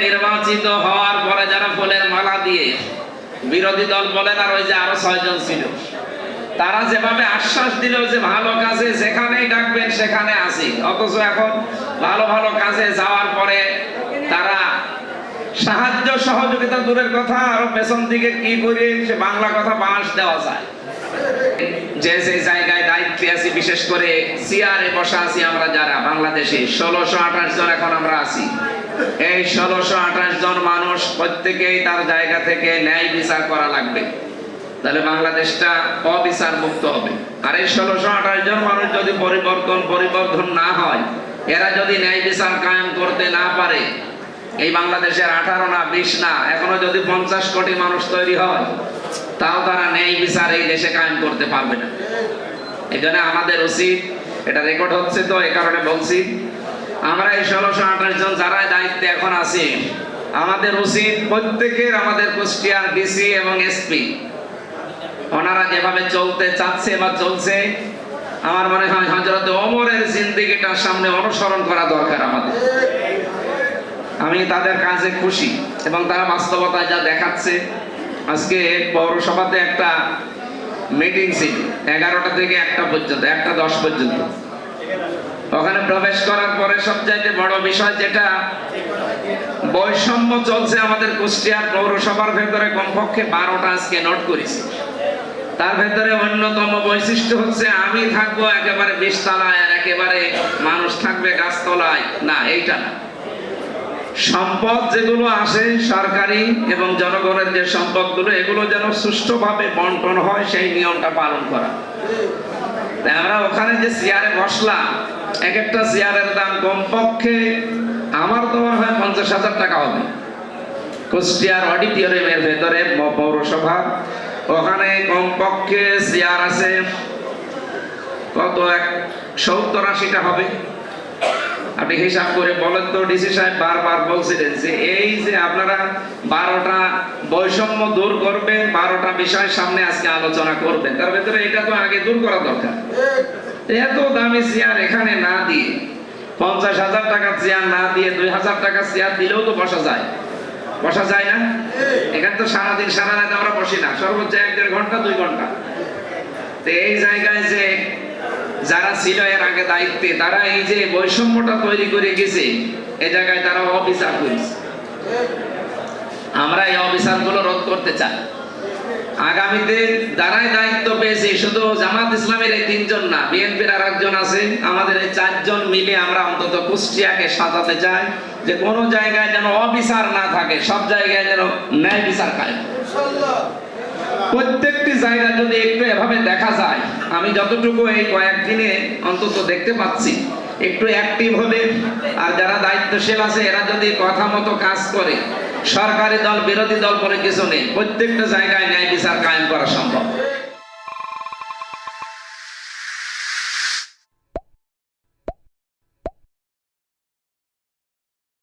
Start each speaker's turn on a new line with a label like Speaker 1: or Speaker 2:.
Speaker 1: নির্বাচিত হওয়ার পরে যারা ফুলের মালা দিয়ে বিরোধী দল বলেন আর ওই যে আরো 6 জন ছিল, তারা যেভাবে আশ্বাস দিল যে ভালো কাজে যেখানেই ডাকবেন সেখানে আসি, অথচ এখন ভালো ভালো কাজে যাওয়ার পরে তারা সাহায্য সহযোগিতা দূরের কথা আরো পেছন দিকে কি করে সে বাংলা কথা বাঁশ দেওয়া যায়। যে যে জায়গায় দায়িত্বে আছি, বিশেষ করে চেয়ারে বসা আছি আমরা যারা বাংলাদেশে 1628 জন এখন আমরা আছি, এই 1628 জন মানুষ প্রত্যেকেই তার জায়গা থেকে ন্যায় বিচার করা লাগবে, তাহলে বাংলাদেশটা অবিচার মুক্ত হবে। আর এই 1628 জন মানুষ যদি পরিবর্তন না হয়, এরা যদি ন্যায় বিচার কায়েম করতে না পারে, এই বাংলাদেশের 18 না 20 না এখনো যদি 50 কোটি মানুষ তৈরি হয়, তাও তারা ন্যায় বিচার এই দেশে কায়েম করতে পারবে না। এই জন্য আমাদের উচিত, এটা রেকর্ড হচ্ছে তো এই কারণে বলছি, আমরা এই 1628 জন যারা দায়িত্বে এখন আছি, আমাদের উচিত প্রত্যেকের, আমাদের কুষ্টিয়ার ডিসি এবং এসপি ওনারা যেভাবে চলতে চাচ্ছে বা চলছে, আমার মনে হয় হযরত ওমরের জিন্দেগিটার সামনে অনুসরণ করা দরকার আমাদের। আমি তাদের কাজে খুশি এবং তারা বাস্তবতায় যা দেখাচ্ছে। আজকে পৌরসভাতে একটা মিটিং ছিল 11টা থেকে 1টা পর্যন্ত, 1টা 10 পর্যন্ত। ওখানে প্রবেশ করার পরে সবচাইতে বড় বিষয় যেটা, বৈষম্য চলছে আমাদের কুষ্টিয়ার পৌরসভার ভেতরে, কমপক্ষে 12টা আজকে নোট করেছি। তার ভেতরে অন্যতম বৈশিষ্ট্য হচ্ছে আমি থাকবো একেবারে 20 তলায় আর একেবারে মানুষ থাকবে গাছতলায়, না এইটা না। সম্পদ যেগুলো আসে সরকারি এবং জনগণের যে সম্পদগুলো, এগুলো যেন সুষ্ঠুভাবে বন্টন হয় সেই নিয়মটা পালন করা। আমরা ওখানে যে চেয়ারে বসলাম, এক একটা চেয়ারের দাম কমপক্ষে আমার তো মনে হয় 50,000 টাকা হবে। কুষ্টিয়ার অডিটোরিয়ামের ভেতরে পৌরসভা, ওখানে কমপক্ষে চেয়ার আছে কত, 70-80টা হবে। আপনি হিসাব করে বলেন তো। ডিসি সাহেব বারবার বলছিলেন যে এই যে আপনারা 12টা বৈষম্য দূর করবেন, 12টা বিষয় সামনে আজকে আলোচনা করবেন, তার ভেতরে এটা তো আগে দূর করা দরকার। এত দামি চেয়ার এখানে না দিয়ে, 50,000 টাকার চেয়ার না দিয়ে 2,000 টাকার চেয়ার দিলেও তো বসা যায়, বসা যায় না? এখানে তো সারাদিন সারা রাত আমরা বসি না, সর্বোচ্চ 1-1.5 ঘন্টা 2 ঘন্টা। তো এই জায়গায় যে যারা ছিল এর আগে দায়িত্বে, তারা এই যে বৈষম্যটা তৈরি করে গেছে, এই জায়গায় তারা অবিচার করেছে। আমরা এই অবিচারগুলো রোধ করতে চাই। আগামীতে যারাই দায়িত্ব পেয়েছে, শুধু জামাত ইসলামের এই 3 জন না, বিএনপির আর একজন আছে, আমাদের এই 4 জন মিলে আমরা অন্তত কুষ্টিয়াকে সাজাতে চাই যে কোনো জায়গায় যেন অবিচার না থাকে, সব জায়গায় যেন ন্যায় বিচার কায়েম। প্রত্যেকটি জায়গা যদি একটু এভাবে দেখা যায়, আমি যতটুকু এই কয়েকদিনে অন্তত দেখতে পাচ্ছি, একটু অ্যাক্টিভ হলে আর যারা দায়িত্বশীল আছে এরা যদি কথা মতো কাজ করে, সরকারি দল বিরোধী দল বলে কিছু নেই, প্রত্যেকটা জায়গায় ন্যায় বিচার কায়েম করা সম্ভব।